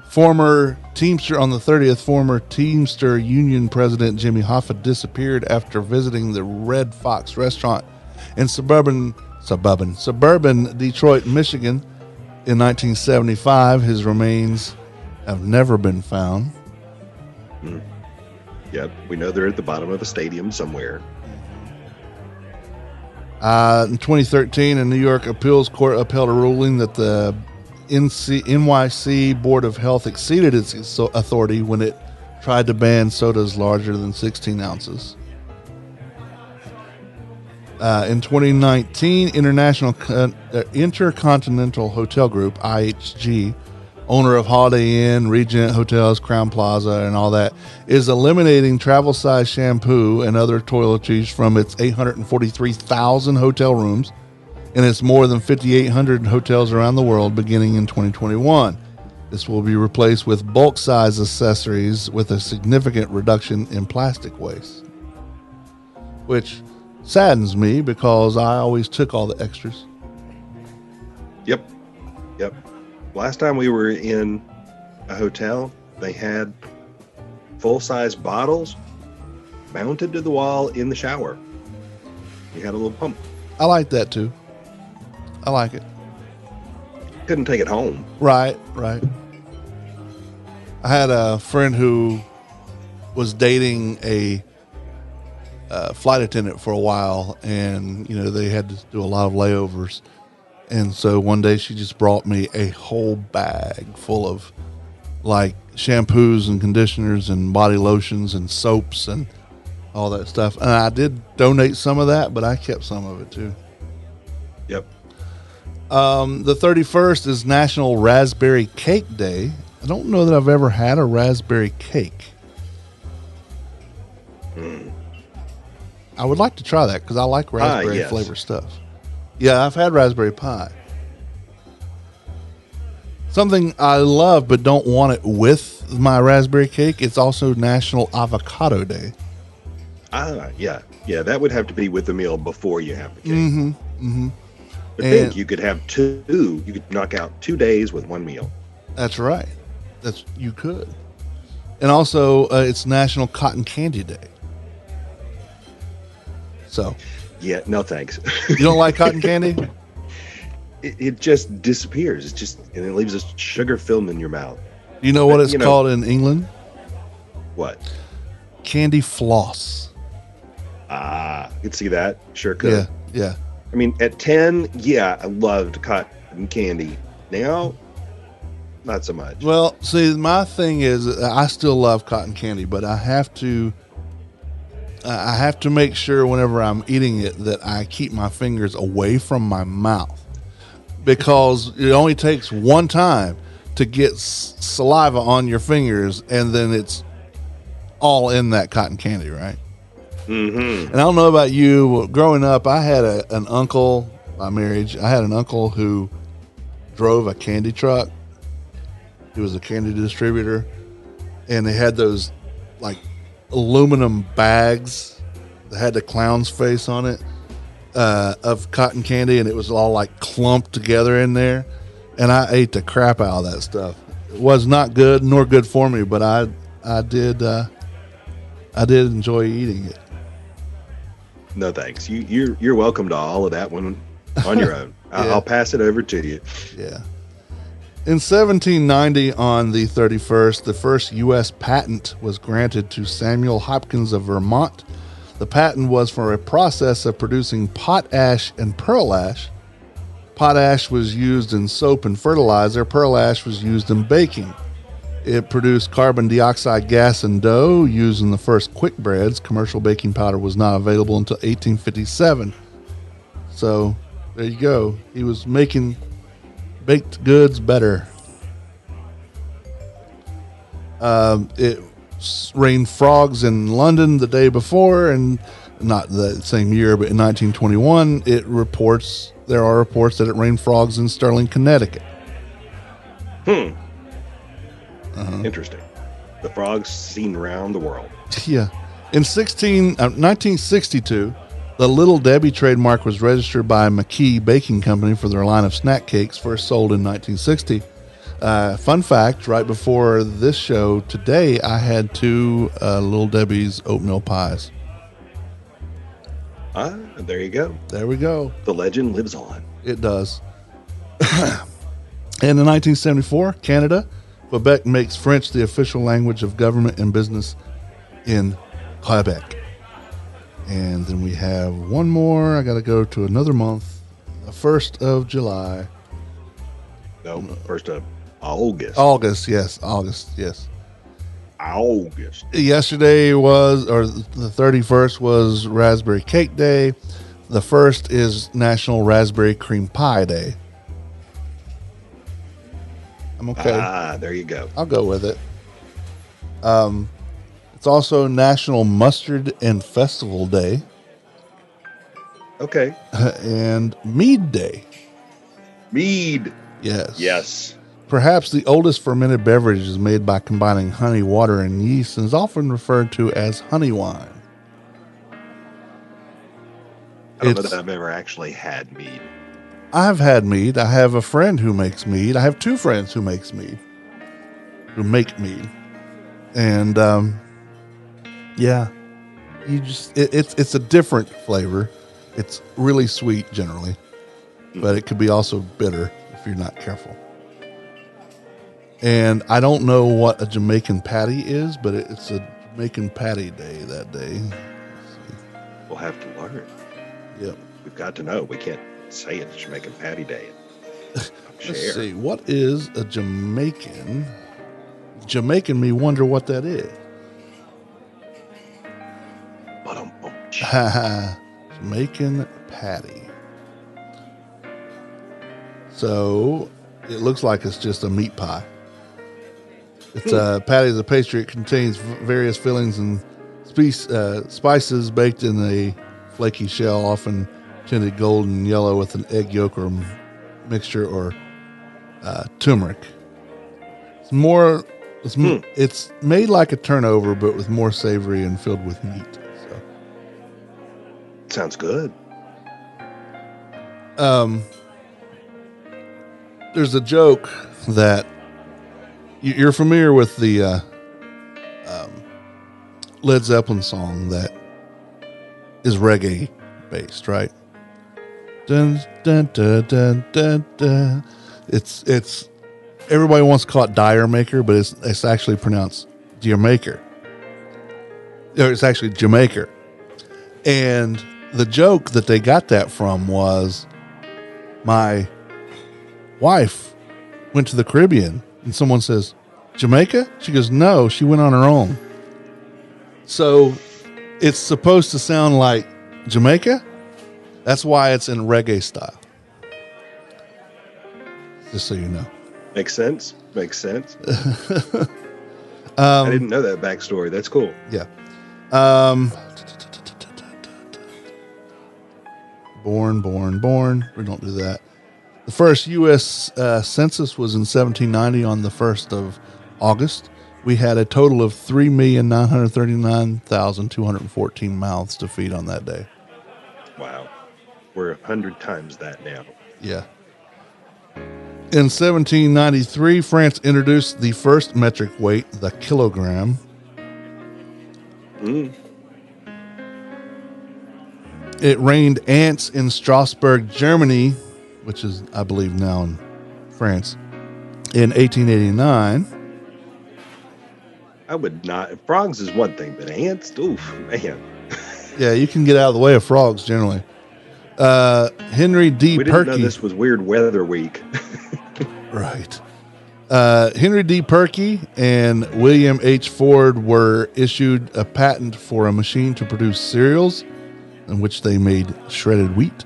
Former Teamster on the 30th, former Teamster Union President Jimmy Hoffa disappeared after visiting the Red Fox restaurant in suburban Detroit, Michigan in 1975. His remains have never been found. Yeah, we know they're at the bottom of a stadium somewhere. In 2013, a New York appeals court upheld a ruling that the NYC Board of Health exceeded its authority when it tried to ban sodas larger than 16 ounces. In 2019, Intercontinental Hotel Group, IHG, owner of Holiday Inn, Regent Hotels, Crown Plaza, and all that, is eliminating travel-size shampoo and other toiletries from its 843,000 hotel rooms in its more than 5,800 hotels around the world beginning in 2021. This will be replaced with bulk-size accessories with a significant reduction in plastic waste, which saddens me because I always took all the extras. Yep. Last time we were in a hotel, they had full-size bottles mounted to the wall in the shower. You had a little pump. I like that too. I like it. Couldn't take it home. Right. I had a friend who was dating a flight attendant for a while, and you know they had to do a lot of layovers. And so one day she just brought me a whole bag full of like shampoos and conditioners and body lotions and soaps and all that stuff. And I did donate some of that, but I kept some of it too. Yep. The 31st is National Raspberry Cake Day. I don't know that I've ever had a raspberry cake. I would like to try that because I like raspberry yes. flavor stuff. Yeah, I've had raspberry pie. Something I love but don't want it with my raspberry cake. It's also National Avocado Day. Yeah. That would have to be with the meal before you have the cake. But think you could have two. You could knock out 2 days with one meal. That's right. You could. And also, it's National Cotton Candy Day. So. Yeah, no thanks. You don't like cotton candy? It just disappears. And it leaves a sugar film in your mouth. You know what it's called in England? What? Candy floss. I could see that. Sure could. Yeah. I mean, at 10, I loved cotton candy. Now, not so much. Well, see, my thing is I still love cotton candy, but I have to make sure whenever I'm eating it that I keep my fingers away from my mouth, because it only takes one time to get saliva on your fingers, and then it's all in that cotton candy, right? Mm-hmm. And I don't know about you. Growing up, I had an uncle by marriage. I had an uncle who drove a candy truck. He was a candy distributor, and they had those like aluminum bags that had the clown's face on it of cotton candy, and it was all like clumped together in there. And I ate the crap out of that stuff. It was not good nor good for me, but I did enjoy eating it. No thanks. You're welcome to all of that one on your own. I'll pass it over to you. Yeah. In 1790, on the 31st, the first U.S. patent was granted to Samuel Hopkins of Vermont. The patent was for a process of producing potash and pearl ash. Potash was used in soap and fertilizer. Pearl ash was used in baking. It produced carbon dioxide gas and dough used in the first quick breads. Commercial baking powder was not available until 1857. So there you go. He was making baked goods better. It rained frogs in London the day before, and not the same year, but in 1921, there are reports that it rained frogs in Sterling, Connecticut. Interesting. The frogs seen around the world. Yeah. In 1962, the Little Debbie trademark was registered by McKee Baking Company for their line of snack cakes, first sold in 1960. Fun fact, right before this show today, I had 2 Little Debbie's oatmeal pies. There you go. There we go. The legend lives on. It does. And in 1974, Canada, Quebec makes French the official language of government and business in Quebec. And then we have one more. I got to go to another month. The 1st of July. No, 1st of August. August, yes. August. Yesterday the 31st was Raspberry Cake Day. The 1st is National Raspberry Cream Pie Day. I'm okay. There you go. I'll go with it. It's also National Mustard and Festival Day. Okay. And Mead Day. Mead. Yes. Perhaps the oldest fermented beverage is made by combining honey, water, and yeast, and is often referred to as honey wine. I don't know that I've ever actually had mead. I've had mead. I have a friend who makes mead. I have 2 friends who make mead. And it's a different flavor. It's really sweet generally, but it could be also bitter if you're not careful. And I don't know what a Jamaican patty is, but it's a Jamaican patty day that day. We'll have to learn. Yep. We've got to know. We can't say it's Jamaican Patty Day. Let's see. What is a Jamaican? Jamaican me wonder what that is. Jamaican patty. So it looks like it's just a meat pie. It's a patty is a pastry. It contains various fillings and spices baked in a flaky shell, often tinted golden yellow with an egg yolk or mixture or turmeric. It's made like a turnover, but with more savory and filled with meat. So sounds good. There's a joke that you're familiar with the Led Zeppelin song that is reggae based, right? Dun, dun, dun, dun, dun, dun. It's everybody wants to call it Dire Maker, but it's actually pronounced Jamaica. It's actually Jamaica. And the joke that they got that from was my wife went to the Caribbean and someone says, Jamaica? She goes, no, she went on her own. So it's supposed to sound like Jamaica. That's why it's in reggae style. Just so you know. Makes sense. I didn't know that backstory. That's cool. Yeah. Born. We don't do that. The first U.S. Census was in 1790 on the 1st of August. We had a total of 3,939,214 mouths to feed on that day. Wow. We're 100 times that now. Yeah. In 1793, France introduced the first metric weight, the kilogram. It rained ants in Strasbourg, Germany, which is, I believe, now in France, in 1889. I would not. Frogs is one thing, but ants, oof, man. Yeah, you can get out of the way of frogs generally. Henry D. We didn't know this was Weird Weather Week. Right. Henry D. Perky and William H. Ford were issued a patent for a machine to produce cereals in which they made shredded wheat.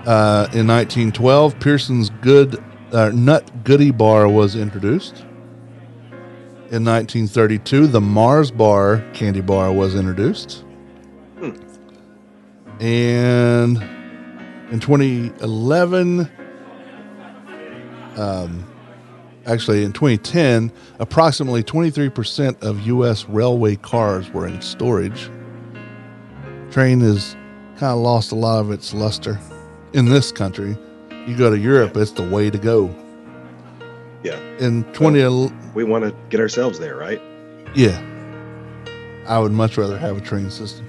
In 1912, Pearson's Nut Goody Bar was introduced. In 1932, the Mars Bar candy bar was introduced. And in 2011, actually in 2010, approximately 23% of U.S. railway cars were in storage. Train has kind of lost a lot of its luster in this country. You go to Europe, it's the way to go. Yeah. In 2011, we want to get ourselves there, right? Yeah. I would much rather have a train system.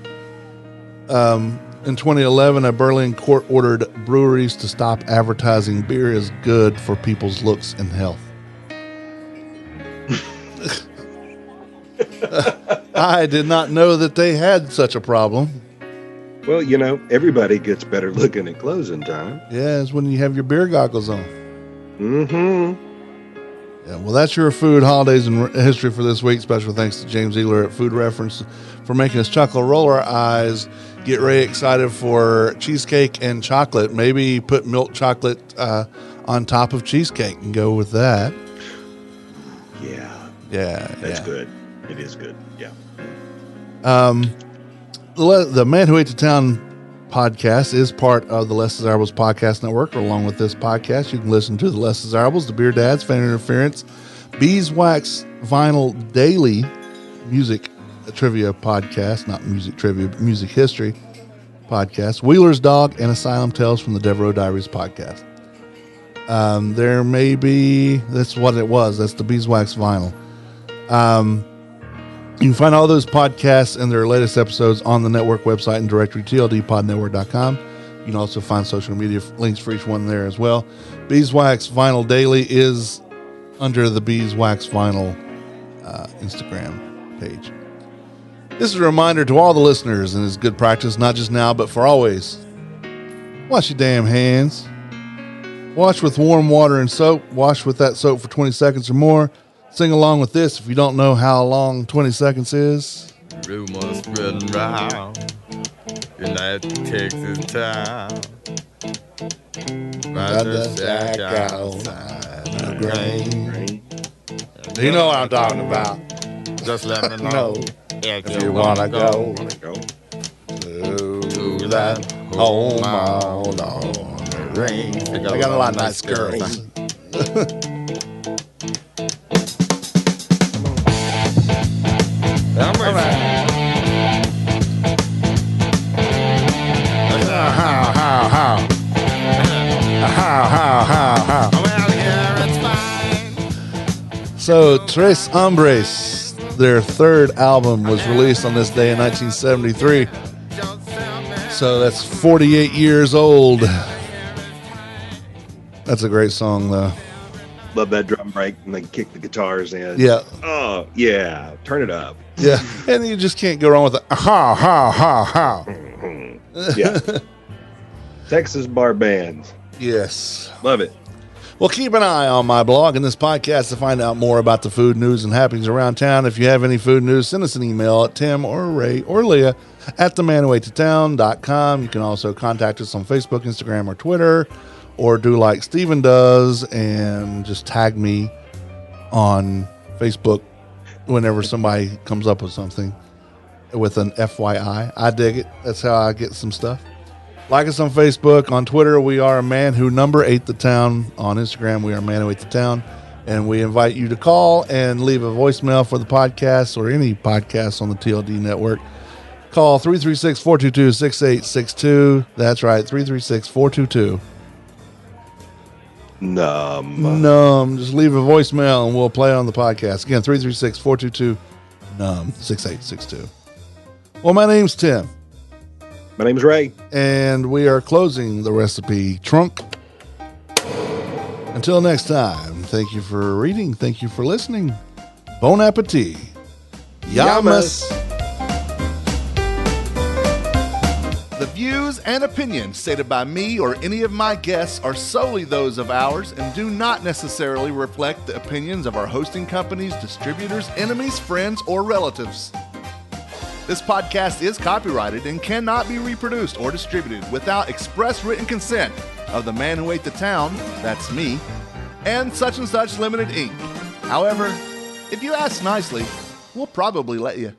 In 2011, a Berlin court ordered breweries to stop advertising beer as good for people's looks and health. I did not know that they had such a problem. Well, you know, everybody gets better looking at closing time. Yeah, it's when you have your beer goggles on. Mm-hmm. Yeah, well, that's your food, holidays, and history for this week. Special thanks to James Eagler at Food Reference for making us chuckle, roll our eyes, get really excited for cheesecake and chocolate. Maybe put milk chocolate on top of cheesecake and go with that. Yeah. That's good. It is good. Yeah. The Man Who Ate the Town podcast is part of the Less Desirables podcast network. Along with this podcast, you can listen to the Less Desirables, the Beer Dads, Fan Interference, Beeswax Vinyl Daily music trivia podcast, not music trivia, but music history podcast, Wheeler's Dog, and Asylum Tales from the Devereaux Diaries podcast. There may be, that's what it was. That's the Beeswax Vinyl. You can find all those podcasts and their latest episodes on the network website and directory, tldpodnetwork.com. You can also find social media links for each one there as well. Beeswax Vinyl Daily is under the Beeswax Vinyl Instagram page. This is a reminder to all the listeners, and it's good practice, not just now, but for always. Wash your damn hands. Wash with warm water and soap. Wash with that soap for 20 seconds or more. Sing along with this if you don't know how long 20 seconds is. Rumors spreading round in that Texas town. About to shack outside the grain. Do you know what I'm talking about? Just let me No. know If you want to go Go. to that home out on the range. I got a lot of nice girls. I'm ready. I'm out here, it's fine. So, Tres Hombres, their third album, was released on this day in 1973. So that's 48 years old. That's a great song, though. Love that drum break and they kick the guitars in. Yeah, Oh, yeah. Turn it up. yeah. And you just can't go wrong with the ha, ha, ha, ha. Yeah. Texas bar bands. Yes. Love it. Well, keep an eye on my blog and this podcast to find out more about the food news and happenings around town. If you have any food news, send us an email at Tim or Ray or Leah at themanwhoatetown.com. You can also contact us on Facebook, Instagram, or Twitter, or do like Steven does and just tag me on Facebook whenever somebody comes up with something with an FYI. I dig it. That's how I get some stuff. Like us on Facebook. On Twitter, we are Man Who Number 8 the Town. On Instagram, we are Man Who 8 the Town. And we invite you to call and leave a voicemail for the podcast or any podcast on the TLD network. Call 336-422-6862. That's right, 336-422. Numb. Just leave a voicemail and we'll play it on the podcast. Again, 336-422-6862. Well, my name's Tim. My name's Ray. And we are closing the recipe trunk. Until next time, thank you for reading. Thank you for listening. Bon appetit. Yamas. The views and opinions stated by me or any of my guests are solely those of ours and do not necessarily reflect the opinions of our hosting companies, distributors, enemies, friends, or relatives. This podcast is copyrighted and cannot be reproduced or distributed without express written consent of the Man Who Ate the Town, that's me, and Such Limited Inc. However, if you ask nicely, we'll probably let you.